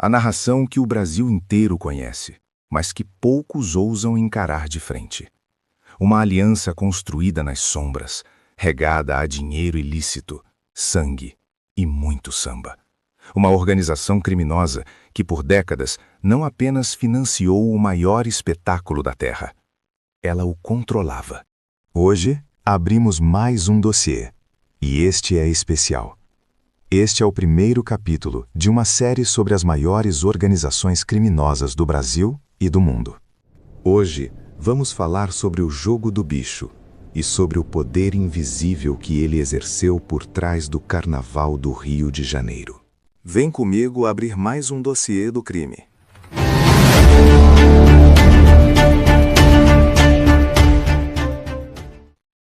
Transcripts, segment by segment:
A narração que o Brasil inteiro conhece, mas que poucos ousam encarar de frente. Uma aliança construída nas sombras, regada a dinheiro ilícito, sangue e muito samba. Uma organização criminosa que por décadas não apenas financiou o maior espetáculo da Terra. Ela o controlava. Hoje, abrimos mais um dossiê. E este é especial. Este é o primeiro capítulo de uma série sobre as maiores organizações criminosas do Brasil e do mundo. Hoje, vamos falar sobre o jogo do bicho e sobre o poder invisível que ele exerceu por trás do Carnaval do Rio de Janeiro. Vem comigo abrir mais um dossiê do crime.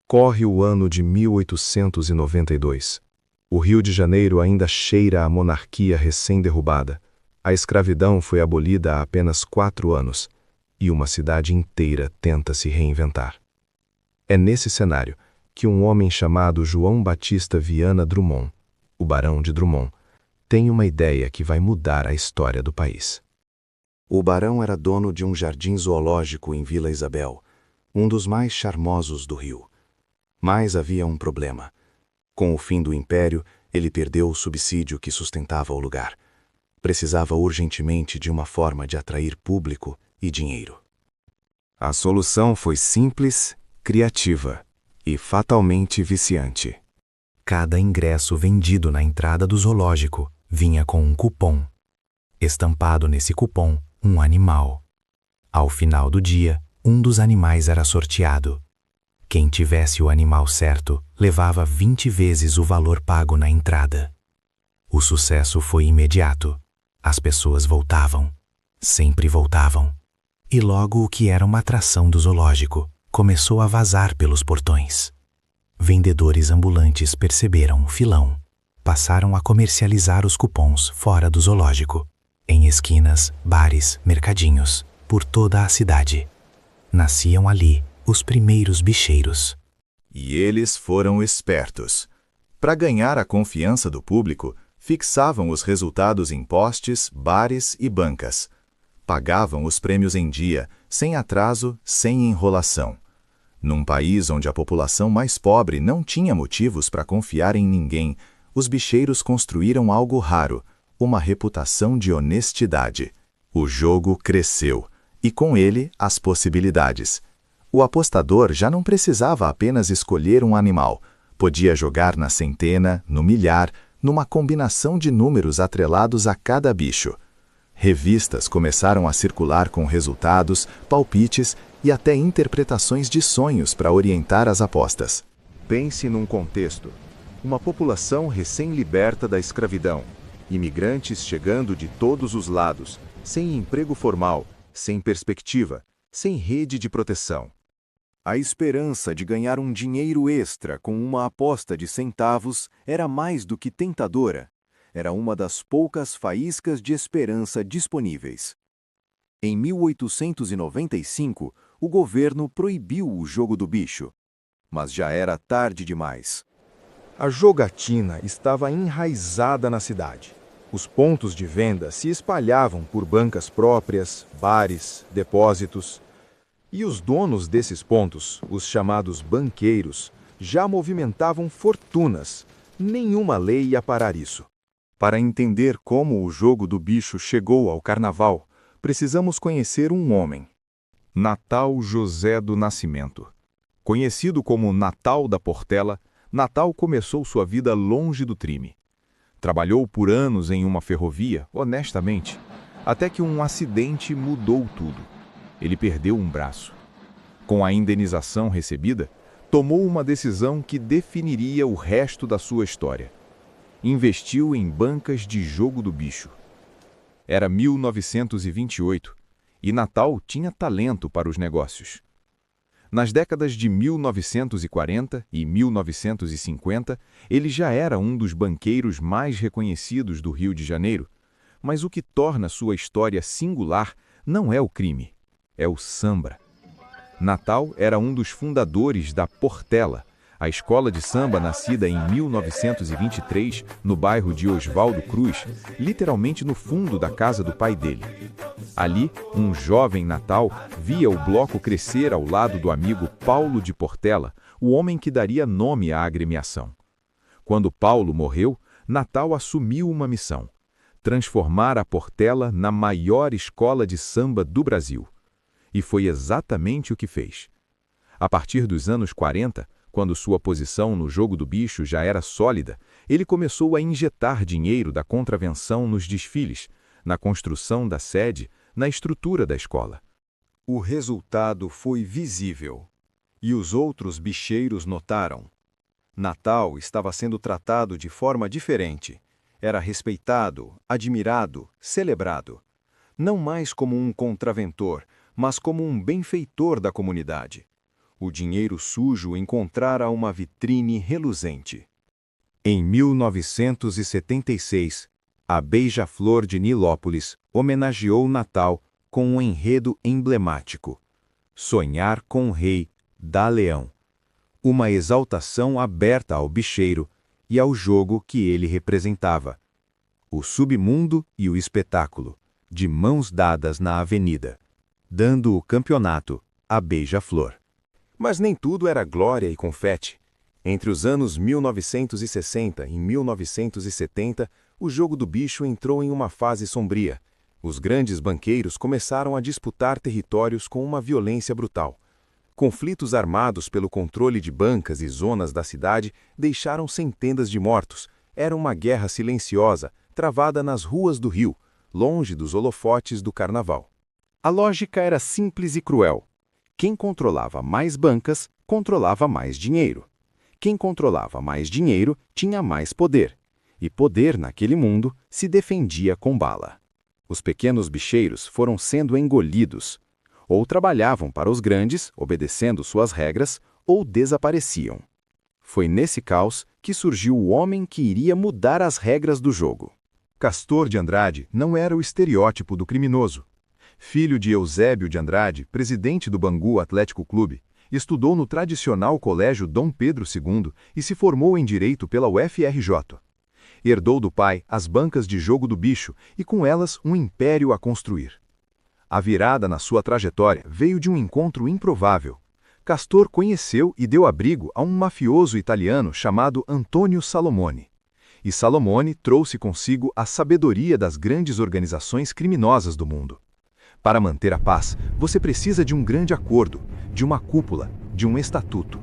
Corre o ano de 1892. O Rio de Janeiro ainda cheira a monarquia recém-derrubada. A escravidão foi abolida há apenas 4 anos e uma cidade inteira tenta se reinventar. É nesse cenário que um homem chamado João Batista Viana Drummond, o Barão de Drummond, tem uma ideia que vai mudar a história do país. O barão era dono de um jardim zoológico em Vila Isabel, um dos mais charmosos do Rio. Mas havia um problema. Com o fim do império, ele perdeu o subsídio que sustentava o lugar. Precisava urgentemente de uma forma de atrair público e dinheiro. A solução foi simples, criativa e fatalmente viciante. Cada ingresso vendido na entrada do zoológico vinha com um cupom. Estampado nesse cupom, um animal. Ao final do dia, um dos animais era sorteado. Quem tivesse o animal certo levava 20 vezes o valor pago na entrada. O sucesso foi imediato. As pessoas voltavam. Sempre voltavam. E logo o que era uma atração do zoológico começou a vazar pelos portões. Vendedores ambulantes perceberam o filão. Passaram a comercializar os cupons fora do zoológico, em esquinas, bares, mercadinhos, por toda a cidade. Nasciam ali os primeiros bicheiros. E eles foram espertos. Para ganhar a confiança do público, fixavam os resultados em postes, bares e bancas. Pagavam os prêmios em dia, sem atraso, sem enrolação. Num país onde a população mais pobre não tinha motivos para confiar em ninguém, os bicheiros construíram algo raro, uma reputação de honestidade. O jogo cresceu, e com ele as possibilidades. O apostador já não precisava apenas escolher um animal. Podia jogar na centena, no milhar, numa combinação de números atrelados a cada bicho. Revistas começaram a circular com resultados, palpites e até interpretações de sonhos para orientar as apostas. Pense num contexto. Uma população recém-liberta da escravidão. Imigrantes chegando de todos os lados, sem emprego formal, sem perspectiva, sem rede de proteção. A esperança de ganhar um dinheiro extra com uma aposta de centavos era mais do que tentadora. Era uma das poucas faíscas de esperança disponíveis. Em 1895, o governo proibiu o jogo do bicho. Mas já era tarde demais. A jogatina estava enraizada na cidade. Os pontos de venda se espalhavam por bancas próprias, bares, depósitos. E os donos desses pontos, os chamados banqueiros, já movimentavam fortunas. Nenhuma lei ia parar isso. Para entender como o jogo do bicho chegou ao carnaval, precisamos conhecer um homem. Natal José do Nascimento. Conhecido como Natal da Portela, Natal começou sua vida longe do crime. Trabalhou por anos em uma ferrovia, honestamente, até que um acidente mudou tudo. Ele perdeu um braço. Com a indenização recebida, tomou uma decisão que definiria o resto da sua história. Investiu em bancas de jogo do bicho. Era 1928 e Natal tinha talento para os negócios. Nas décadas de 1940 e 1950, ele já era um dos banqueiros mais reconhecidos do Rio de Janeiro, mas o que torna sua história singular não é o crime, é o samba. Natal era um dos fundadores da Portela, A escola de samba, nascida em 1923, no bairro de Oswaldo Cruz, literalmente no fundo da casa do pai dele. Ali, um jovem Natal via o bloco crescer ao lado do amigo Paulo de Portela, o homem que daria nome à agremiação. Quando Paulo morreu, Natal assumiu uma missão: transformar a Portela na maior escola de samba do Brasil. E foi exatamente o que fez. A partir dos anos 40, quando sua posição no jogo do bicho já era sólida, ele começou a injetar dinheiro da contravenção nos desfiles, na construção da sede, na estrutura da escola. O resultado foi visível. E os outros bicheiros notaram. Natal estava sendo tratado de forma diferente. Era respeitado, admirado, celebrado. Não mais como um contraventor, mas como um benfeitor da comunidade. O dinheiro sujo encontrara uma vitrine reluzente. Em 1976, a Beija-Flor de Nilópolis homenageou Natal com um enredo emblemático: Sonhar com o Rei da Leão. Uma exaltação aberta ao bicheiro e ao jogo que ele representava. O submundo e o espetáculo, de mãos dadas na avenida, dando o campeonato à Beija-Flor. Mas nem tudo era glória e confete. Entre os anos 1960 e 1970, o jogo do bicho entrou em uma fase sombria. Os grandes banqueiros começaram a disputar territórios com uma violência brutal. Conflitos armados pelo controle de bancas e zonas da cidade deixaram centenas de mortos. Era uma guerra silenciosa, travada nas ruas do Rio, longe dos holofotes do carnaval. A lógica era simples e cruel. Quem controlava mais bancas, controlava mais dinheiro. Quem controlava mais dinheiro, tinha mais poder. E poder, naquele mundo, se defendia com bala. Os pequenos bicheiros foram sendo engolidos. Ou trabalhavam para os grandes, obedecendo suas regras, ou desapareciam. Foi nesse caos que surgiu o homem que iria mudar as regras do jogo. Castor de Andrade não era o estereótipo do criminoso. Filho de Eusébio de Andrade, presidente do Bangu Atlético Clube, estudou no tradicional Colégio Dom Pedro II e se formou em Direito pela UFRJ. Herdou do pai as bancas de jogo do bicho e com elas um império a construir. A virada na sua trajetória veio de um encontro improvável. Castor conheceu e deu abrigo a um mafioso italiano chamado Antônio Salomone. E Salomone trouxe consigo a sabedoria das grandes organizações criminosas do mundo. Para manter a paz, você precisa de um grande acordo, de uma cúpula, de um estatuto.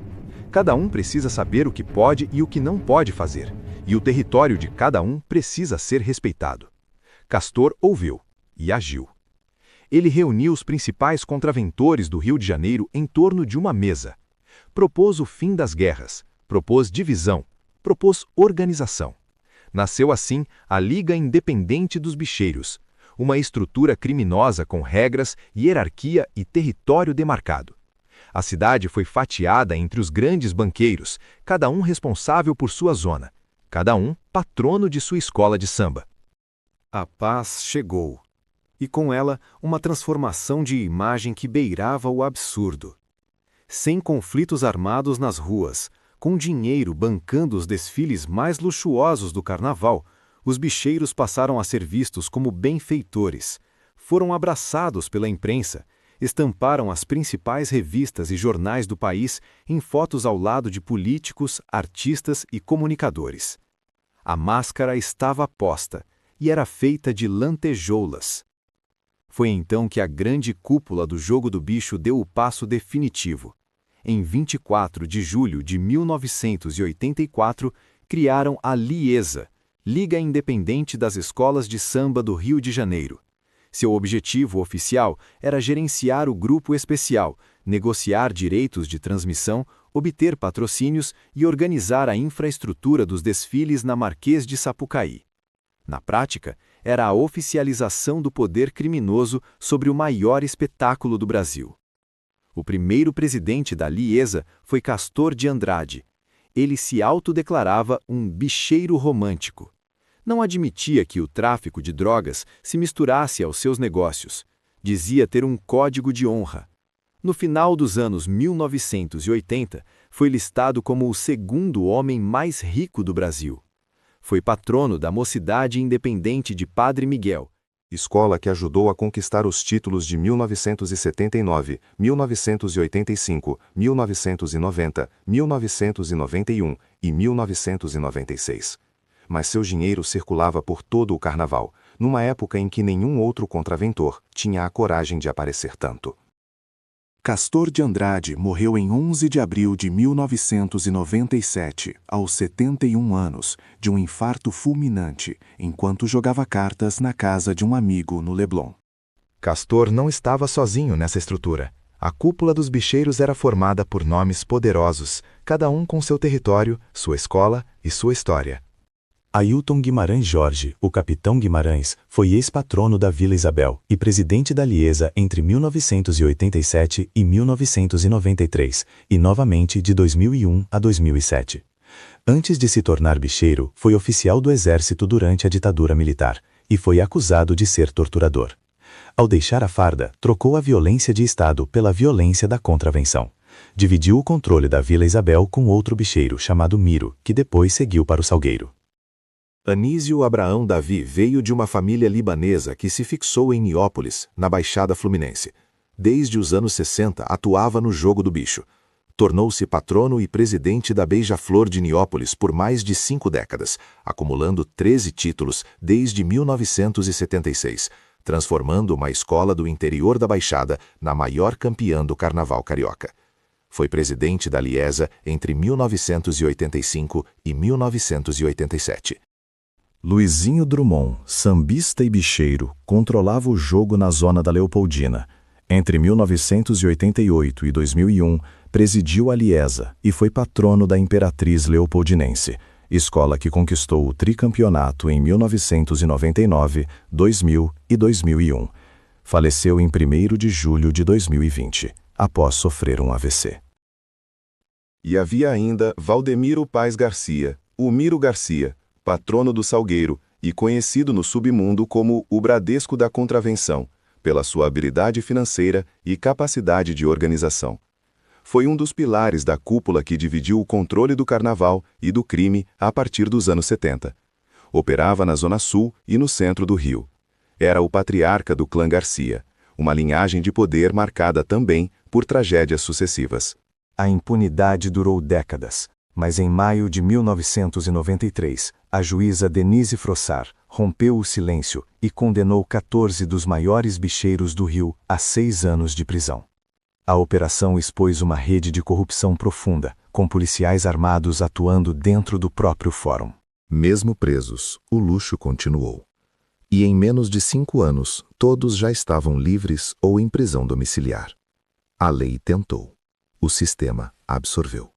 Cada um precisa saber o que pode e o que não pode fazer, e o território de cada um precisa ser respeitado. Castor ouviu e agiu. Ele reuniu os principais contraventores do Rio de Janeiro em torno de uma mesa. Propôs o fim das guerras, propôs divisão, propôs organização. Nasceu assim a Liga Independente dos Bicheiros, uma estrutura criminosa com regras, hierarquia e território demarcado. A cidade foi fatiada entre os grandes banqueiros, cada um responsável por sua zona, cada um patrono de sua escola de samba. A paz chegou, e com ela uma transformação de imagem que beirava o absurdo. Sem conflitos armados nas ruas, com dinheiro bancando os desfiles mais luxuosos do carnaval, os bicheiros passaram a ser vistos como benfeitores, foram abraçados pela imprensa, estamparam as principais revistas e jornais do país em fotos ao lado de políticos, artistas e comunicadores. A máscara estava posta e era feita de lantejoulas. Foi então que a grande cúpula do jogo do bicho deu o passo definitivo. Em 24 de julho de 1984, criaram a LIESA, Liga Independente das Escolas de Samba do Rio de Janeiro. Seu objetivo oficial era gerenciar o grupo especial, negociar direitos de transmissão, obter patrocínios e organizar a infraestrutura dos desfiles na Marquês de Sapucaí. Na prática, era a oficialização do poder criminoso sobre o maior espetáculo do Brasil. O primeiro presidente da LIESA foi Castor de Andrade. Ele se autodeclarava um bicheiro romântico. Não admitia que o tráfico de drogas se misturasse aos seus negócios. Dizia ter um código de honra. No final dos anos 1980, Foi listado como o segundo homem mais rico do Brasil. Foi patrono da Mocidade Independente de Padre Miguel, escola que ajudou a conquistar os títulos de 1979, 1985, 1990, 1991 e 1996. Mas seu dinheiro circulava por todo o carnaval, numa época em que nenhum outro contraventor tinha a coragem de aparecer tanto. Castor de Andrade morreu em 11 de abril de 1997, aos 71 anos, de um infarto fulminante, enquanto jogava cartas na casa de um amigo no Leblon. Castor não estava sozinho nessa estrutura. A cúpula dos bicheiros era formada por nomes poderosos, cada um com seu território, sua escola e sua história. Ailton Guimarães Jorge, o Capitão Guimarães, foi ex-patrono da Vila Isabel e presidente da Liesa entre 1987 e 1993, e novamente de 2001 a 2007. Antes de se tornar bicheiro, foi oficial do Exército durante a ditadura militar, e foi acusado de ser torturador. Ao deixar a farda, trocou a violência de Estado pela violência da contravenção. Dividiu o controle da Vila Isabel com outro bicheiro chamado Miro, que depois seguiu para o Salgueiro. Anísio Abraão Davi veio de uma família libanesa que se fixou em Niópolis, na Baixada Fluminense. Desde os anos 60 atuava no jogo do bicho. Tornou-se patrono e presidente da Beija-Flor de Niópolis por mais de 5 décadas, acumulando 13 títulos desde 1976, transformando uma escola do interior da Baixada na maior campeã do Carnaval carioca. Foi presidente da Liesa entre 1985 e 1987. Luizinho Drummond, sambista e bicheiro, controlava o jogo na zona da Leopoldina. Entre 1988 e 2001, presidiu a Liesa e foi patrono da Imperatriz Leopoldinense, escola que conquistou o tricampeonato em 1999, 2000 e 2001. Faleceu em 1º de julho de 2020, após sofrer um AVC. E havia ainda Valdemiro Paz Garcia, o Miro Garcia, patrono do Salgueiro e conhecido no submundo como o Bradesco da Contravenção, pela sua habilidade financeira e capacidade de organização. Foi um dos pilares da cúpula que dividiu o controle do carnaval e do crime a partir dos anos 70. Operava na Zona Sul e no centro do Rio. Era o patriarca do clã Garcia, uma linhagem de poder marcada também por tragédias sucessivas. A impunidade durou décadas, mas em maio de 1993, a juíza Denise Frossard rompeu o silêncio e condenou 14 dos maiores bicheiros do Rio a 6 anos de prisão. A operação expôs uma rede de corrupção profunda, com policiais armados atuando dentro do próprio fórum. Mesmo presos, o luxo continuou. E em menos de 5 anos, todos já estavam livres ou em prisão domiciliar. A lei tentou. O sistema absorveu.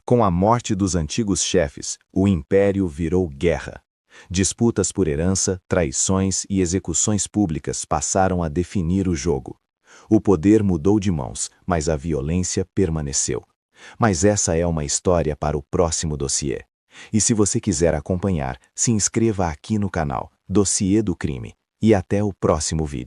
Com a morte dos antigos chefes, o império virou guerra. Disputas por herança, traições e execuções públicas passaram a definir o jogo. O poder mudou de mãos, mas a violência permaneceu. Mas essa é uma história para o próximo dossiê. E se você quiser acompanhar, se inscreva aqui no canal Dossiê do Crime. E até o próximo vídeo.